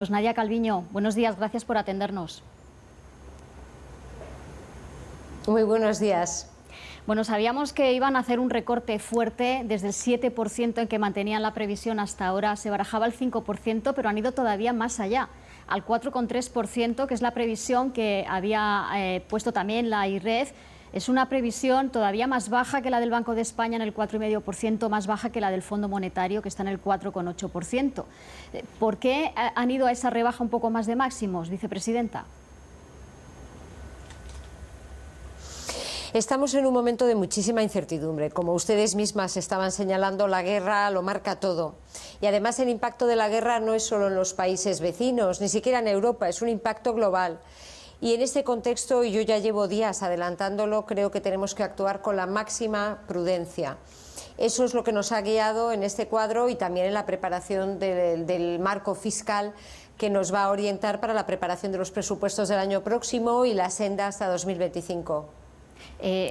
Pues Nadia Calviño, buenos días, gracias por atendernos. Muy buenos días. Bueno, sabíamos que iban a hacer un recorte fuerte desde el 7% en que mantenían la previsión hasta ahora, se barajaba el 5%, pero han ido todavía más allá, al 4,3%, que es la previsión que había puesto también la IREF. Es una previsión todavía más baja que la del Banco de España en el 4,5%, más baja que la del Fondo Monetario, que está en el 4,8%. ¿Por qué han ido a esa rebaja un poco más de máximos, vicepresidenta? Estamos en un momento de muchísima incertidumbre. Como ustedes mismas estaban señalando, la guerra lo marca todo. Y además el impacto de la guerra no es solo en los países vecinos, ni siquiera en Europa, es un impacto global. Y en este contexto, y yo ya llevo días adelantándolo, creo que tenemos que actuar con la máxima prudencia. Eso es lo que nos ha guiado en este cuadro y también en la preparación del marco fiscal que nos va a orientar para la preparación de los presupuestos del año próximo y la senda hasta 2025.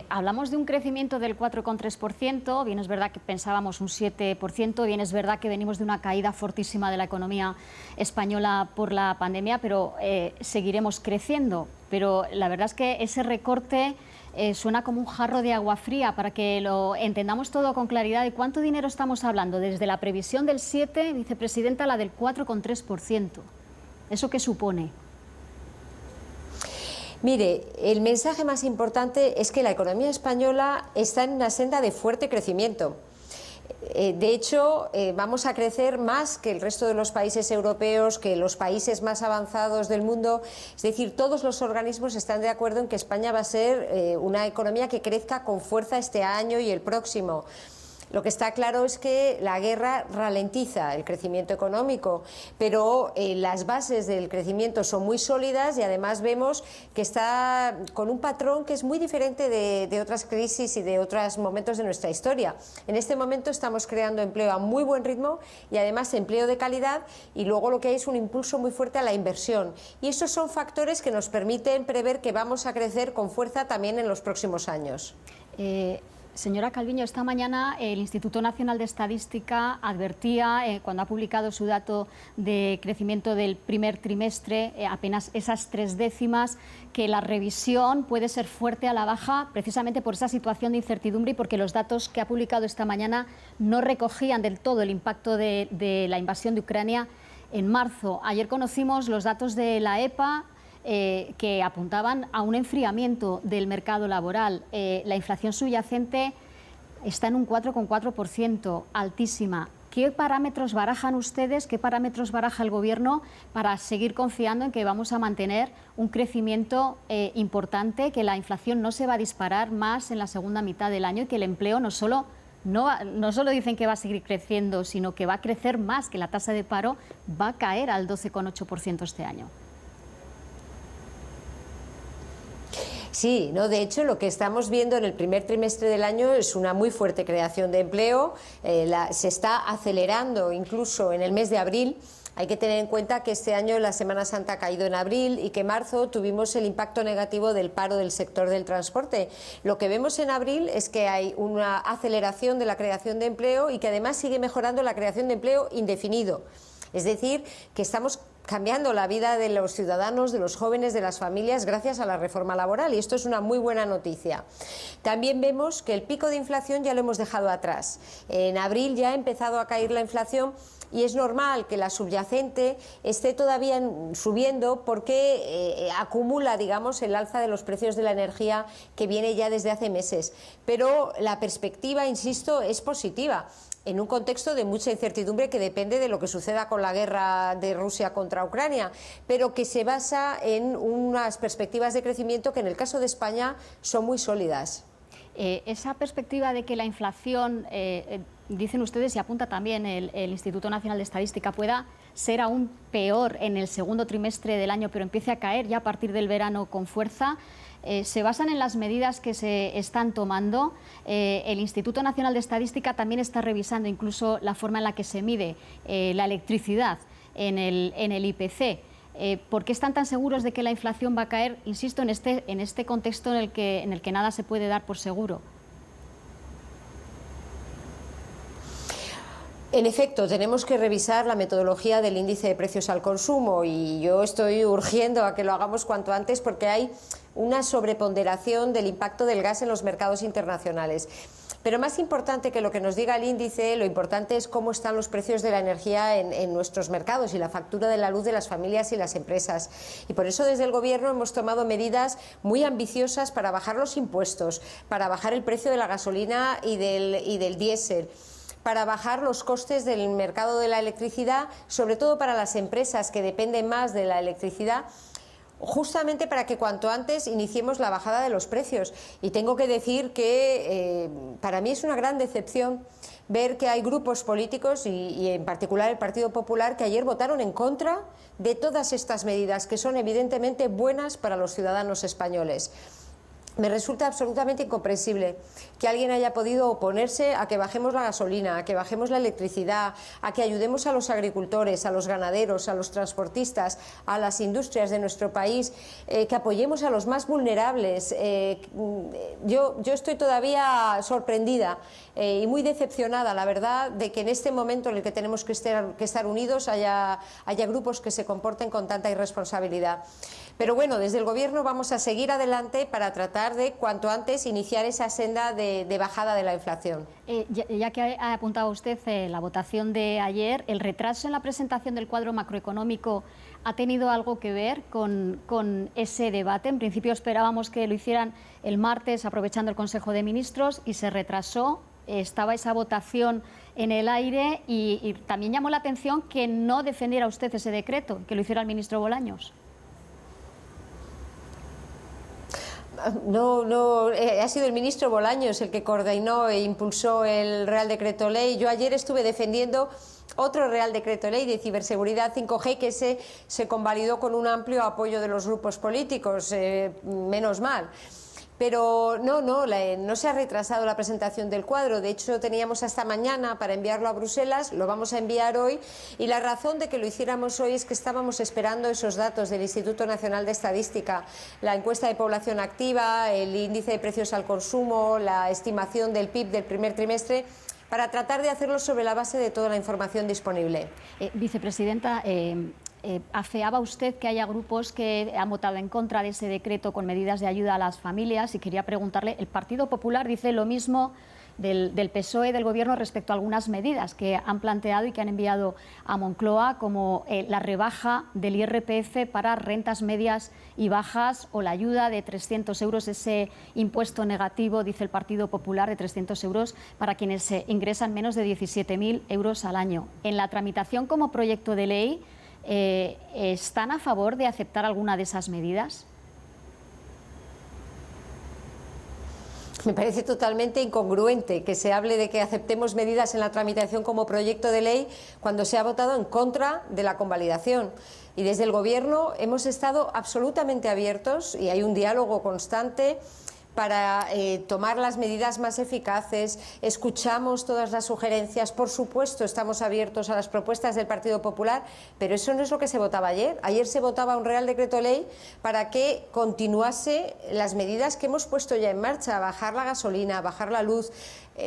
Hablamos de un crecimiento del 4,3%, bien es verdad que pensábamos un 7%, bien es verdad que venimos de una caída fortísima de la economía española por la pandemia, pero seguiremos creciendo. Pero la verdad es que ese recorte suena como un jarro de agua fría, para que lo entendamos todo con claridad. ¿De cuánto dinero estamos hablando? Desde la previsión del 7%, vicepresidenta, a la del 4,3%. ¿Eso qué supone? Mire, el mensaje más importante es que la economía española está en una senda de fuerte crecimiento. De hecho, vamos a crecer más que el resto de los países europeos, que los países más avanzados del mundo. Es decir, todos los organismos están de acuerdo en que España va a ser una economía que crezca con fuerza este año y el próximo. Lo que está claro es que la guerra ralentiza el crecimiento económico, pero las bases del crecimiento son muy sólidas y además vemos que está con un patrón que es muy diferente de otras crisis y de otros momentos de nuestra historia. En este momento estamos creando empleo a muy buen ritmo y además empleo de calidad, y luego lo que hay es un impulso muy fuerte a la inversión. Y esos son factores que nos permiten prever que vamos a crecer con fuerza también en los próximos años. Señora Calviño, esta mañana el Instituto Nacional de Estadística advertía, cuando ha publicado su dato de crecimiento del primer trimestre, apenas esas 3 décimas, que la revisión puede ser fuerte a la baja precisamente por esa situación de incertidumbre y porque los datos que ha publicado esta mañana no recogían del todo el impacto de la invasión de Ucrania en marzo. Ayer conocimos los datos de la EPA, que apuntaban a un enfriamiento del mercado laboral. La inflación subyacente está en un 4,4%, altísima. ¿Qué parámetros barajan ustedes, qué parámetros baraja el Gobierno para seguir confiando en que vamos a mantener un crecimiento importante, que la inflación no se va a disparar más en la segunda mitad del año y que el empleo no solo dicen que va a seguir creciendo, sino que va a crecer más, que la tasa de paro va a caer al 12,8% este año? Sí, no, de hecho lo que estamos viendo en el primer trimestre del año es una muy fuerte creación de empleo, se está acelerando incluso en el mes de abril. Hay que tener en cuenta que este año la Semana Santa ha caído en abril y que en marzo tuvimos el impacto negativo del paro del sector del transporte. Lo que vemos en abril es que hay una aceleración de la creación de empleo y que además sigue mejorando la creación de empleo indefinido. Es decir, que estamos cambiando la vida de los ciudadanos, de los jóvenes, de las familias, gracias a la reforma laboral, y esto es una muy buena noticia. También vemos que el pico de inflación ya lo hemos dejado atrás. En abril ya ha empezado a caer la inflación y es normal que la subyacente esté todavía subiendo porque acumula, digamos, el alza de los precios de la energía que viene ya desde hace meses. Pero la perspectiva, insisto, es positiva, en un contexto de mucha incertidumbre que depende de lo que suceda con la guerra de Rusia contra Ucrania, pero que se basa en unas perspectivas de crecimiento que en el caso de España son muy sólidas. Esa perspectiva de que la inflación, dicen ustedes y apunta también el Instituto Nacional de Estadística, pueda ser aún peor en el segundo trimestre del año, pero empiece a caer ya a partir del verano con fuerza, se basan en las medidas que se están tomando. El Instituto Nacional de Estadística también está revisando incluso la forma en la que se mide la electricidad en el IPC. ¿Por qué están tan seguros de que la inflación va a caer, insisto, en este contexto en el que nada se puede dar por seguro? En efecto, tenemos que revisar la metodología del índice de precios al consumo y yo estoy urgiendo a que lo hagamos cuanto antes porque hay una sobreponderación del impacto del gas en los mercados internacionales. Pero más importante que lo que nos diga el índice, lo importante es cómo están los precios de la energía en nuestros mercados y la factura de la luz de las familias y las empresas. Y por eso desde el Gobierno hemos tomado medidas muy ambiciosas para bajar los impuestos, para bajar el precio de la gasolina y del diésel, para bajar los costes del mercado de la electricidad, sobre todo para las empresas que dependen más de la electricidad, justamente para que cuanto antes iniciemos la bajada de los precios. Y tengo que decir que para mí es una gran decepción ver que hay grupos políticos y en particular el Partido Popular que ayer votaron en contra de todas estas medidas que son evidentemente buenas para los ciudadanos españoles. Me resulta absolutamente incomprensible que alguien haya podido oponerse a que bajemos la gasolina, a que bajemos la electricidad, a que ayudemos a los agricultores, a los ganaderos, a los transportistas, a las industrias de nuestro país, que apoyemos a los más vulnerables. Yo estoy todavía sorprendida y muy decepcionada, la verdad, de que en este momento en el que tenemos que estar unidos haya grupos que se comporten con tanta irresponsabilidad. Pero bueno, desde el Gobierno vamos a seguir adelante para tratar de cuanto antes iniciar esa senda de bajada de la inflación. Ya que ha apuntado usted la votación de ayer, ¿el retraso en la presentación del cuadro macroeconómico ha tenido algo que ver con ese debate? En principio esperábamos que lo hicieran el martes aprovechando el Consejo de Ministros y se retrasó. Estaba esa votación en el aire y también llamó la atención que no defendiera usted ese decreto, que lo hiciera el ministro Bolaños. No, ha sido el ministro Bolaños el que coordinó e impulsó el Real Decreto Ley. Yo ayer estuve defendiendo otro Real Decreto Ley de ciberseguridad 5G que se convalidó con un amplio apoyo de los grupos políticos, menos mal. Pero no se ha retrasado la presentación del cuadro. De hecho, teníamos hasta mañana para enviarlo a Bruselas, lo vamos a enviar hoy. Y la razón de que lo hiciéramos hoy es que estábamos esperando esos datos del Instituto Nacional de Estadística, la encuesta de población activa, el índice de precios al consumo, la estimación del PIB del primer trimestre, para tratar de hacerlo sobre la base de toda la información disponible. Vicepresidenta, afeaba usted que haya grupos que han votado en contra de ese decreto con medidas de ayuda a las familias y quería preguntarle, el Partido Popular dice lo mismo del PSOE, del Gobierno, respecto a algunas medidas que han planteado y que han enviado a Moncloa, como la rebaja del IRPF para rentas medias y bajas o la ayuda de 300 euros, ese impuesto negativo, dice el Partido Popular, de 300 euros para quienes ingresan menos de 17.000 euros al año. En la tramitación como proyecto de ley, ¿están a favor de aceptar alguna de esas medidas? Me parece totalmente incongruente que se hable de que aceptemos medidas en la tramitación como proyecto de ley cuando se ha votado en contra de la convalidación. Y desde el Gobierno hemos estado absolutamente abiertos y hay un diálogo constante para tomar las medidas más eficaces. Escuchamos todas las sugerencias, por supuesto estamos abiertos a las propuestas del Partido Popular, pero eso no es lo que se votaba ayer. Ayer se votaba un Real Decreto Ley para que continuase las medidas que hemos puesto ya en marcha, bajar la gasolina, bajar la luz.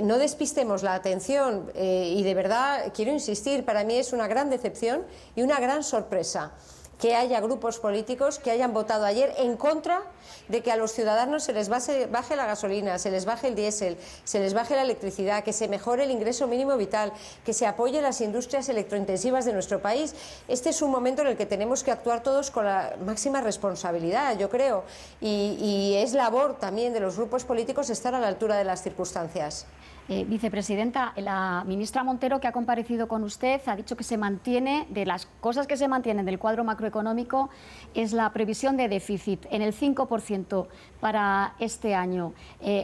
No despistemos la atención y de verdad quiero insistir, para mí es una gran decepción y una gran sorpresa que haya grupos políticos que hayan votado ayer en contra de que a los ciudadanos se les baje la gasolina, se les baje el diésel, se les baje la electricidad, que se mejore el ingreso mínimo vital, que se apoye las industrias electrointensivas de nuestro país. Este es un momento en el que tenemos que actuar todos con la máxima responsabilidad, yo creo, y es labor también de los grupos políticos estar a la altura de las circunstancias. Vicepresidenta, la ministra Montero, que ha comparecido con usted, ha dicho que se mantiene, de las cosas que se mantienen del cuadro macroeconómico, es la previsión de déficit en el 5% para este año.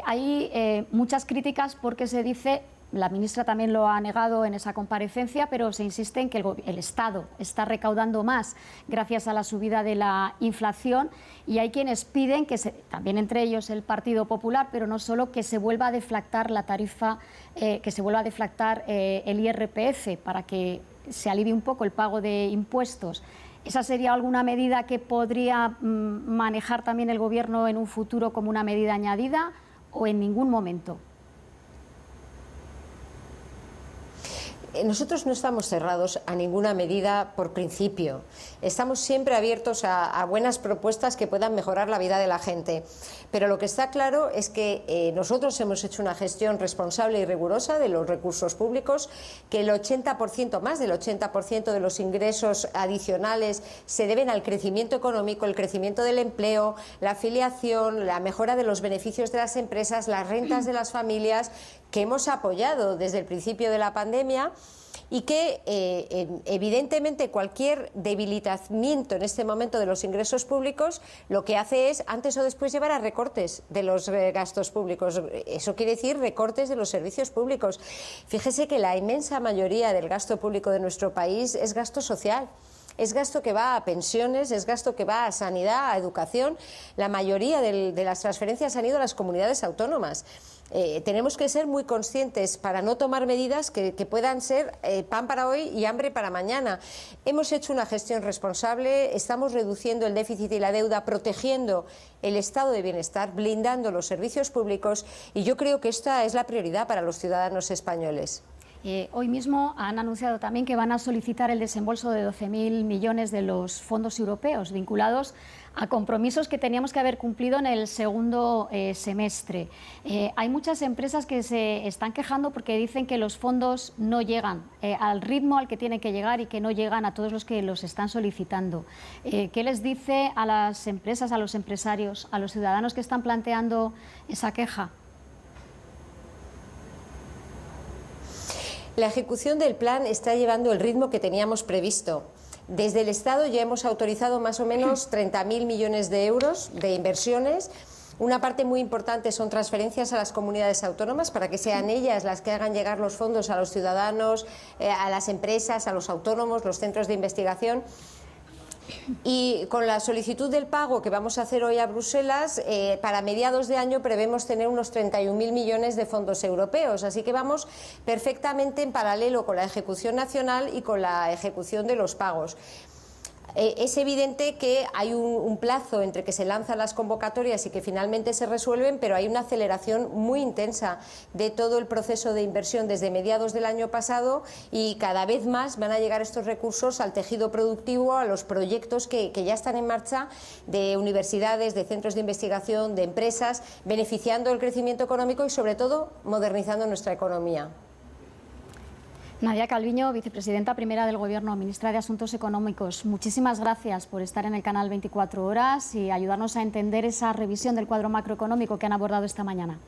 Hay muchas críticas porque se dice, la ministra también lo ha negado en esa comparecencia, pero se insiste en que el Estado está recaudando más gracias a la subida de la inflación y hay quienes piden, también entre ellos el Partido Popular, pero no solo, que se vuelva a deflactar la tarifa, que se vuelva a deflactar el IRPF para que se alivie un poco el pago de impuestos. ¿Esa sería alguna medida que podría manejar también el Gobierno en un futuro como una medida añadida o en ningún momento? Nosotros no estamos cerrados a ninguna medida por principio. Estamos siempre abiertos a buenas propuestas que puedan mejorar la vida de la gente. Pero lo que está claro es que nosotros hemos hecho una gestión responsable y rigurosa de los recursos públicos, que el 80%, más del 80% de los ingresos adicionales se deben al crecimiento económico, el crecimiento del empleo, la afiliación, la mejora de los beneficios de las empresas, las rentas de las familias, que hemos apoyado desde el principio de la pandemia, y que evidentemente cualquier debilitamiento en este momento de los ingresos públicos lo que hace es antes o después llevar a recortes de los gastos públicos. Eso quiere decir recortes de los servicios públicos. Fíjese que la inmensa mayoría del gasto público de nuestro país es gasto social. Es gasto que va a pensiones, es gasto que va a sanidad, a educación. La mayoría de las transferencias han ido a las comunidades autónomas. Tenemos que ser muy conscientes para no tomar medidas que puedan ser pan para hoy y hambre para mañana. Hemos hecho una gestión responsable, estamos reduciendo el déficit y la deuda, protegiendo el estado de bienestar, blindando los servicios públicos, y yo creo que esta es la prioridad para los ciudadanos españoles. Hoy mismo han anunciado también que van a solicitar el desembolso de 12.000 millones de los fondos europeos vinculados a compromisos que teníamos que haber cumplido en el segundo semestre. Hay muchas empresas que se están quejando porque dicen que los fondos no llegan al ritmo al que tienen que llegar y que no llegan a todos los que los están solicitando. ¿Qué les dice a las empresas, a los empresarios, a los ciudadanos que están planteando esa queja? La ejecución del plan está llevando el ritmo que teníamos previsto. Desde el Estado ya hemos autorizado más o menos 30.000 millones de euros de inversiones. Una parte muy importante son transferencias a las comunidades autónomas para que sean ellas las que hagan llegar los fondos a los ciudadanos, a las empresas, a los autónomos, los centros de investigación. Y con la solicitud del pago que vamos a hacer hoy a Bruselas, para mediados de año prevemos tener unos 31.000 millones de fondos europeos. Así que vamos perfectamente en paralelo con la ejecución nacional y con la ejecución de los pagos. Es evidente que hay un plazo entre que se lanzan las convocatorias y que finalmente se resuelven, pero hay una aceleración muy intensa de todo el proceso de inversión desde mediados del año pasado, y cada vez más van a llegar estos recursos al tejido productivo, a los proyectos que ya están en marcha de universidades, de centros de investigación, de empresas, beneficiando el crecimiento económico y sobre todo modernizando nuestra economía. Nadia Calviño, vicepresidenta primera del Gobierno, ministra de Asuntos Económicos, muchísimas gracias por estar en el canal 24 Horas y ayudarnos a entender esa revisión del cuadro macroeconómico que han abordado esta mañana.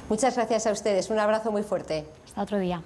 Muchas gracias a ustedes, un abrazo muy fuerte. Hasta otro día.